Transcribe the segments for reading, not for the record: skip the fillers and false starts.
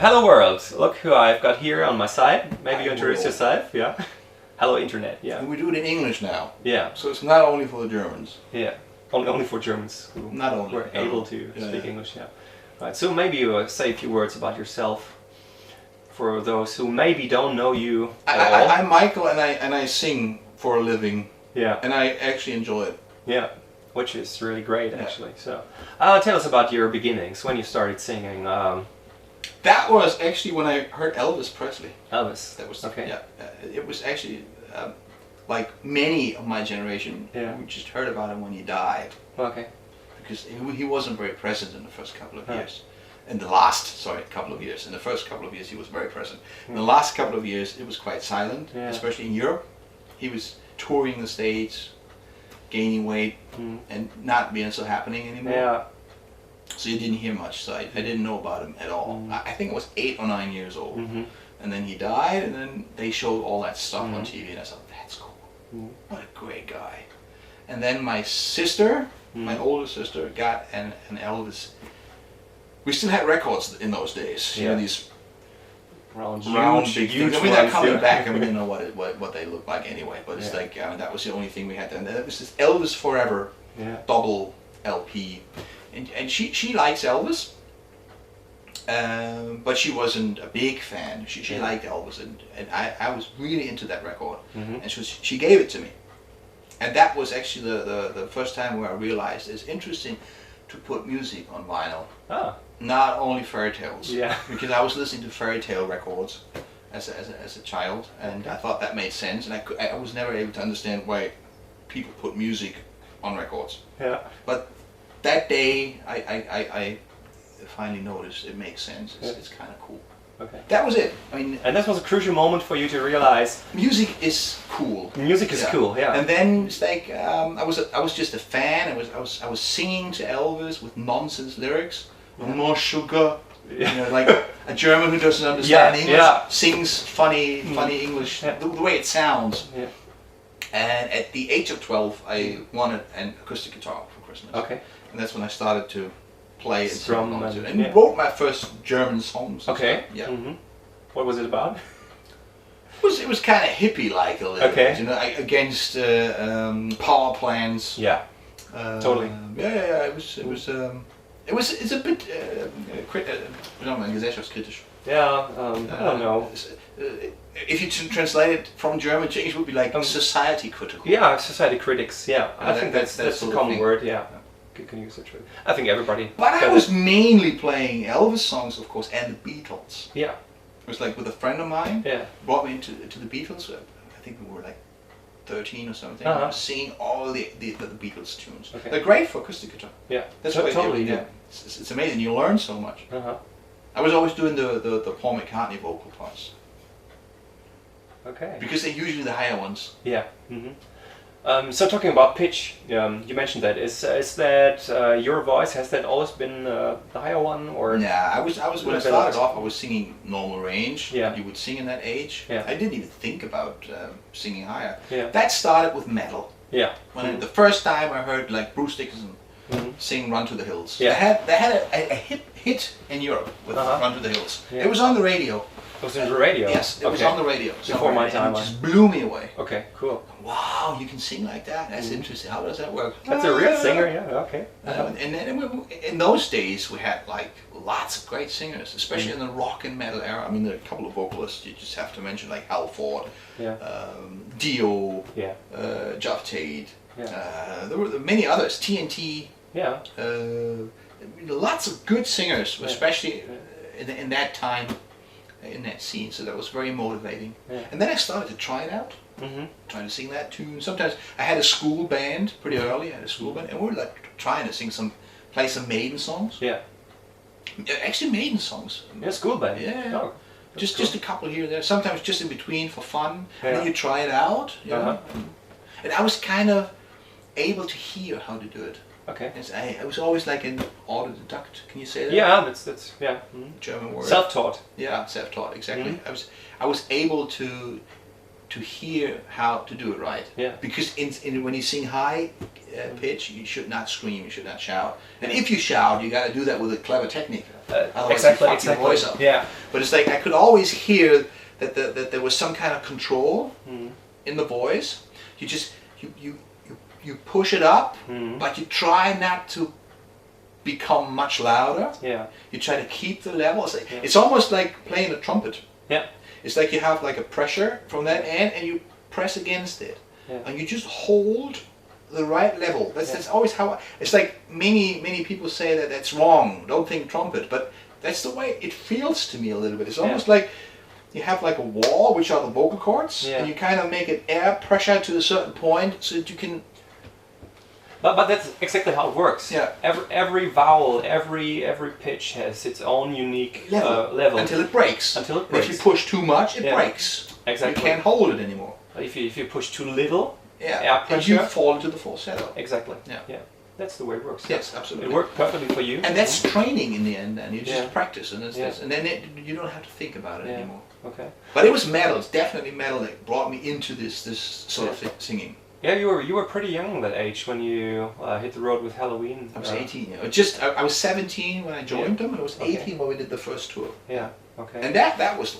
Hello world, look who I've got here on my side. Maybe you introduce world. yourself, yeah. Hello internet, yeah. And we do it in English now. Yeah. So it's not only for the Germans. Yeah. Only for Germans who Not only. were able to Yeah, speak yeah. English, yeah. Right, so maybe you say a few words about yourself for those who maybe don't know you at all. I'm Michael and I sing for a living. Yeah. And I actually enjoy it. Yeah. Which is really great Yeah. actually. So tell us about your beginnings, when you started singing. That was actually when I heard Elvis Presley. Elvis. That was okay. Yeah. It was actually like many of my generation. Yeah. We just heard about him when he died. Okay. Because he wasn't very present in the first couple of Huh. years. In the last couple of years. In the first couple of years he was very present. In the last couple of years it was quite silent, Yeah. especially in Europe. He was touring the States, gaining weight, and not being so happening anymore. Yeah. So you didn't hear much, so I didn't know about him at all. I think I was 8 or 9 years old. And then he died, and then they showed all that stuff on TV, and I thought, that's cool. What a great guy. And then my sister, my older sister, got an Elvis. We still had records in those days. You know, these round big things. I mean, they're coming back. I mean, you know what they look like anyway. But it's like that was the only thing we had. And that was this Elvis Forever double LP. And she likes Elvis, but she wasn't a big fan. She liked Elvis, and I was really into that record. And she gave it to me. And that was actually the first time where I realized it's interesting to put music on vinyl. Ah. Not only fairy tales. Yeah. Because I was listening to fairy tale records as a child, and I thought that made sense, and I was never able to understand why people put music on records. Yeah. But that day I finally noticed it makes sense. It's kind of cool. Okay. That was it. I mean, and that was a crucial moment for you to realize music is cool. Music is cool, yeah. And then it's like I was just a fan. I was singing to Elvis with nonsense lyrics. More sugar. You know, like a German who doesn't understand English sings funny English the way it sounds. Yeah. And at the age of 12, I wanted an acoustic guitar for Christmas. Okay. And that's when I started to play and Strum and wrote my first German songs. Okay. Yeah. What was it about? It was kind of hippie-like a little bit, you know, against power plants. Yeah. Totally. It's a bit gesellschaftskritisch. Yeah. I don't know. If you translate it from German to English, it would be like society critical. Yeah, society critics. Yeah, I think that's a common word. Yeah, you can use it. I think everybody. But I was mainly playing Elvis songs, of course, and the Beatles. Yeah. It was like with a friend of mine. Yeah. Brought me to the Beatles. I think we were like 13 or something. I was singing all the Beatles tunes. Okay. They're great for acoustic guitar. Yeah. That's what totally. Yeah. It's amazing. You learn so much. I was always doing the Paul McCartney vocal parts. Okay. Because they're usually the higher ones. Yeah. So talking about pitch, you mentioned that. Is that your voice? Has that always been the higher one, or? Yeah, I was when I started off, I was singing normal range. Yeah. You would sing in that age. Yeah. I didn't even think about singing higher. Yeah. That started with metal. Yeah. When the first time I heard like Bruce Dickinson sing "Run to the Hills." Yeah. They had a hit in Europe with "Run to the Hills." Yeah. It was on the radio. It was on the radio? Yes, it was on the radio. Before my time. It just blew me away. Okay, cool. Wow, you can sing like that? That's interesting. How does that work? That's a real singer, yeah, okay. And then in those days we had like lots of great singers, especially in the rock and metal era. I mean, there are a couple of vocalists you just have to mention, like Hal Ford, Dio, Jeff Tate. There were many others, TNT. Yeah. Lots of good singers, especially in that time, in that scene. So that was very motivating. And then I started to try it out. Trying to sing that tune. Sometimes I had a school band pretty early. I had a school band, and we were like trying to play some Maiden songs. Yeah. Actually, Maiden songs. Yeah, school band. Yeah. Oh, just a couple here and there. Sometimes just in between for fun. And then you try it out. You know? And I was kind of able to hear how to do it. Okay. I was always like an autodidact. Can you say that? Yeah, that's German word. Self-taught. Yeah, self-taught. Exactly. I was able to to hear how to do it right. Yeah. Because when you sing high pitch, you should not scream, you should not shout. And if you shout, you got to do that with a clever technique. Otherwise you fuck your voice up. Yeah. But it's like I could always hear that there was some kind of control in the voice. You just you push it up, but you try not to become much louder. Yeah. You try to keep the level. It's almost like playing a trumpet. Yeah. It's like you have like a pressure from that end, and you press against it, and you just hold the right level. That's always how. It's like many people say that that's wrong. Don't think trumpet, but that's the way it feels to me a little bit. It's almost like you have like a wall, which are the vocal cords, and you kind of make it air pressure to a certain point so that you can. But that's exactly how it works. Yeah. Every vowel, every pitch has its own unique level. Until it breaks. Until it breaks. If you push too much, it breaks. Exactly. You can't hold it anymore. If you push too little, air and pressure, you fall into the falsetto. Exactly. Yeah. That's the way it works. Yes, absolutely. It worked perfectly for you. And that's training in the end, and you just practice, and and then you don't have to think about it anymore. Okay. But it was metal. It's definitely metal that brought me into this sort of singing. Yeah, you were pretty young at that age when you hit the road with Helloween. I was 18. I was 17 when I joined them, and I was 18 when we did the first tour. Yeah. Okay. And that was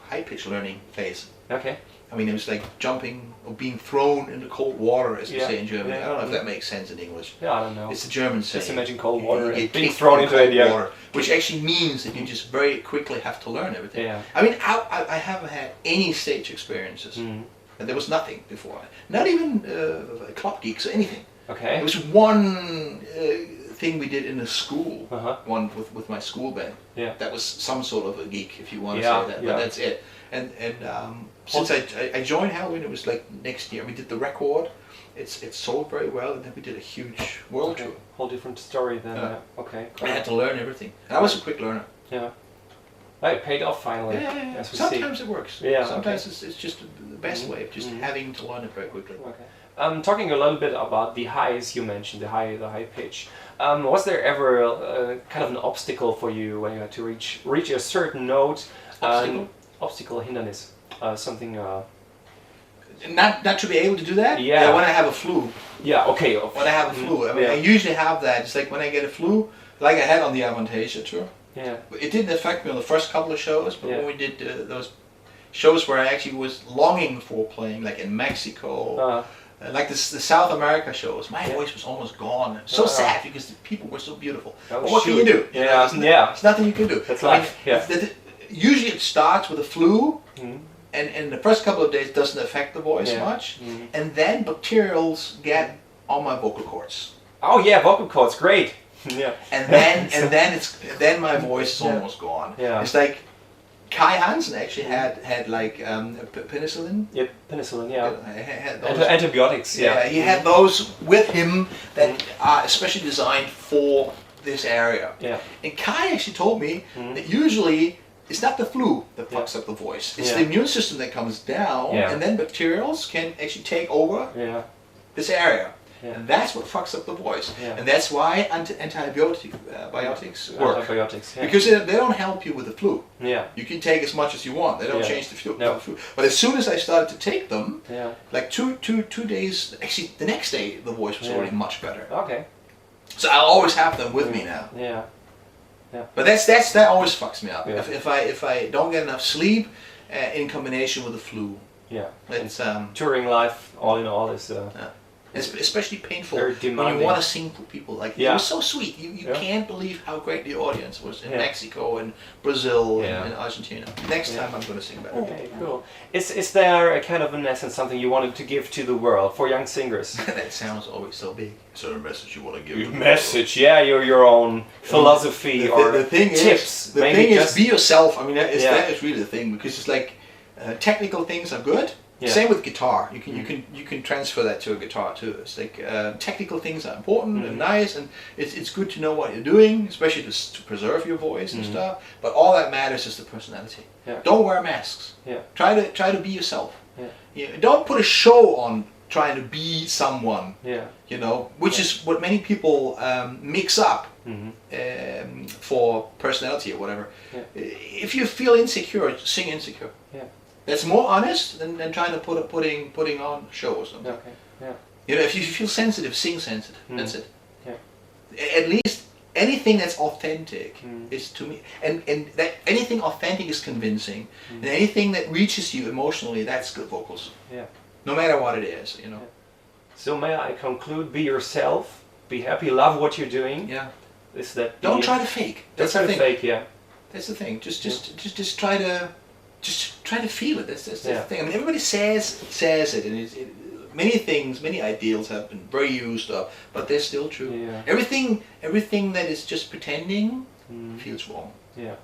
high pitch learning phase. Okay. I mean, it was like jumping or being thrown into cold water, as we say in Germany. Yeah. I don't know if that makes sense in English. Yeah, I don't know. It's a German saying. Just imagine cold water You and being thrown into it. Yeah. Water, which actually means that you just very quickly have to learn everything. Yeah. I mean, I haven't had any stage experiences. And there was nothing before. Not even club gigs or anything. Okay. There was one thing we did in a school, one with my school band. Yeah. That was some sort of a gig, if you want to say that. But that's it. And since I joined Helloween, it was like next year. We did the record. It sold very well, and then we did a huge world tour. Whole different story then. Okay. Cool. I had to learn everything. And I was a quick learner. Yeah. It paid off finally. Yeah. As we Sometimes see. it works. Yeah. Sometimes it's just the best way of just having to learn it very quickly. Okay. Talking a little bit about the highs you mentioned, the high pitch. Was there ever kind of an obstacle for you when you had to reach a certain note? Obstacle, hindernis, something. Not to be able to do that. Yeah. When I have a flu. Yeah. Okay. When I have a flu, I mean, I usually have that. It's like when I get a flu, like I had on the Avantasia tour. Yeah. It didn't affect me on the first couple of shows, but when we did those shows where I actually was longing for playing, like in Mexico, like the South America shows, my voice was almost gone. So sad because the people were so beautiful. But what can you do? Yeah. There's nothing you can do. That's life. Usually it starts with a flu, and the first couple of days doesn't affect the voice much, and then bacterials get on my vocal cords. Oh yeah, vocal cords, great. Yeah. And then my voice is almost gone. Yeah. It's like Kai Hansen actually had like penicillin. Yeah, penicillin. Yeah. Had those, antibiotics. Yeah. He had those with him that are especially designed for this area. Yeah. And Kai actually told me that usually it's not the flu that fucks up the voice. It's the immune system that comes down, and then bacterials can actually take over this area. Yeah. And that's what fucks up the voice. Yeah. And that's why antibiotics work. Antibiotics, because they don't help you with the flu. Yeah. You can take as much as you want. They don't change the flu. But as soon as I started to take them, like two days, actually the next day the voice was already much better. Okay. So I'll always have them with me now. Yeah. Yeah. But that always fucks me up. Yeah. If I don't get enough sleep in combination with the flu. Yeah. It's touring life all in all is it's especially painful when you want to sing for people. Like it was so sweet. You can't believe how great the audience was in Mexico and Brazil and Argentina. Next time I'm going to sing better. Okay, cool. Is there a kind of in essence something you wanted to give to the world for young singers? That sounds always so big. Is there a message you want to give? To the message, your own philosophy or the thing tips. The thing is, be yourself. I mean, that is really the thing, because it's like technical things are good. Yeah. Same with guitar. You can transfer that to a guitar too. It's like technical things are important and nice, and it's good to know what you're doing, especially to preserve your voice and stuff. But all that matters is the personality. Yeah. Don't wear masks. Yeah. Try to be yourself. Yeah. Don't put a show on trying to be someone. Yeah. You know, which is what many people mix up for personality or whatever. Yeah. If you feel insecure, sing insecure. Yeah. That's more honest than trying to putting on a show or something. Okay. Yeah. You know, if you feel sensitive, sing sensitive. That's it. Yeah. At least anything that's authentic is to me, and that anything authentic is convincing, and anything that reaches you emotionally, that's good vocals. Yeah. No matter what it is, you know. Yeah. So may I conclude? Be yourself. Be happy. Love what you're doing. Yeah. Is that? Don't try to fake. Don't try to fake. Yeah. That's the thing. Just try to feel it. That's the thing. I mean, everybody says it, and many ideals have been very used up, but they're still true. Yeah. Everything that is just pretending feels wrong. Yeah.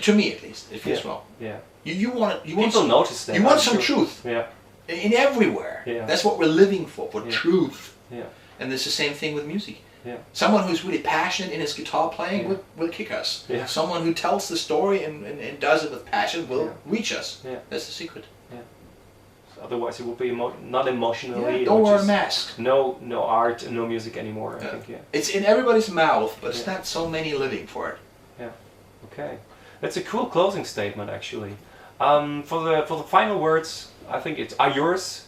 To me, at least, it feels wrong. Yeah. You want People notice that. You want some truth. Yeah. In everywhere. Yeah. That's what we're living for truth. Yeah. And it's the same thing with music. Yeah. Someone who's really passionate in his guitar playing will kick us. Yeah. Someone who tells the story and does it with passion will reach us. Yeah. That's the secret. Yeah. So otherwise, it would be not emotionally. Yeah, don't wear a mask. No art, no music anymore. I think. Yeah. It's in everybody's mouth, but it's not so many living for it. Yeah. Okay. That's a cool closing statement, actually. For the final words, I think are yours.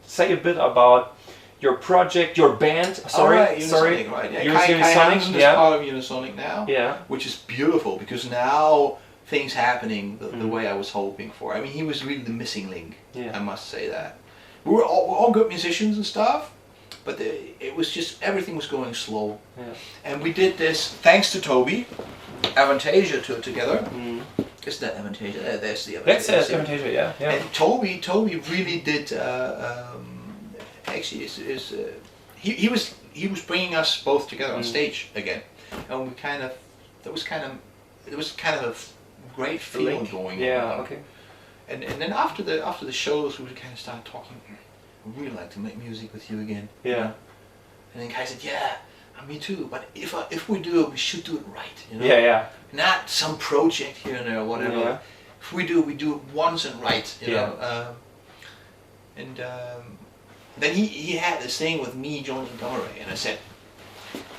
Say a bit about your project, your band. Sorry. Unisonic, right? Yeah. Unisonic, is part of Unisonic now. Yeah. Which is beautiful because now things happening the way I was hoping for. I mean, he was really the missing link. Yeah. I must say that. We're all good musicians and stuff, but it was just everything was going slow. Yeah. And we did this thanks to Toby, Avantasia together. Isn't that Avantasia? That's the Avantasia. That's Avantasia, yeah. And Toby really did. Actually, he was bringing us both together on stage again, and we there was kind of a great feeling going on. Yeah, okay. And then after the shows, we kind of started talking. I'd really like to make music with you again. Yeah. You know? And then Kai said, yeah, me too. But if we do it, we should do it right. You know? Yeah. Not some project here and there or whatever. Yeah. If we do it once and right. You know. Then he had this thing with me joining Gamma Ray, and I said,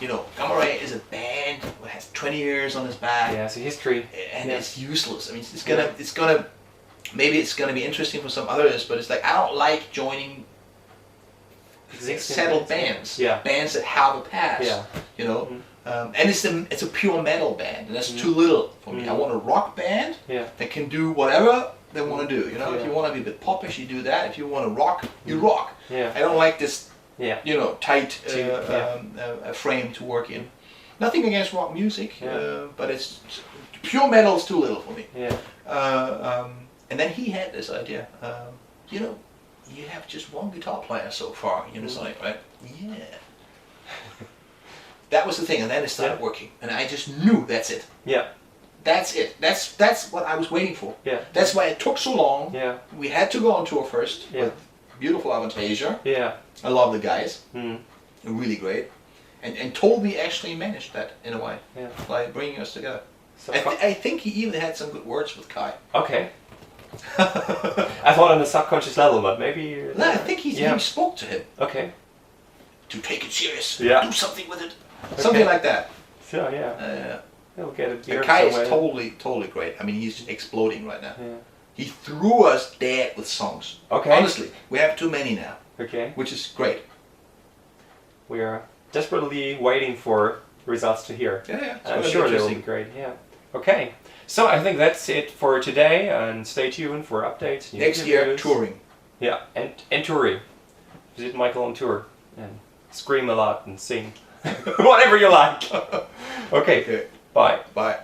you know, Gamma Ray is a band that has 20 years on its back. Yeah, it's a history. And it's useless. I mean, maybe it's gonna be interesting for some others, but it's like, I don't like joining settled bands. Yeah. Bands that have a past. Yeah. You know? And it's a pure metal band, and that's too little for me. I want a rock band that can do whatever they want to do. You know, if you want to be a bit popish, you do that. If you want to rock, you rock. Yeah. I don't like this, you know, tight frame to work in. Nothing against rock music, but it's pure metal is too little for me. Yeah. And then he had this idea. You know, you have just one guitar player so far, Unisonic, right? Yeah. That was the thing, and then it started working, and I just knew that's it. Yeah. That's it. That's what I was waiting for. Yeah. That's why it took so long. Yeah. We had to go on tour first with beautiful Avantasia. Yeah. I love the guys. They're really great. And Toby actually managed that in a way by bringing us together. So I think he even had some good words with Kai. Okay. I thought on a subconscious level, but maybe. No, I think he spoke to him. Okay. To take it serious. Yeah. Do something with it. Okay. Something like that. Sure. Yeah. He'll get it. And Kai is totally great. I mean, he's exploding right now. Yeah. He threw us dead with songs. Okay. Honestly, we have too many now. Okay. Which is great. We are desperately waiting for results to hear. Yeah. I'm sure they will be great. Yeah. Okay. So I think that's it for today, and stay tuned for updates. Next year, touring. Yeah, and touring. Visit Michael on tour and scream a lot and sing. Whatever you like. Okay. Bye. Bye.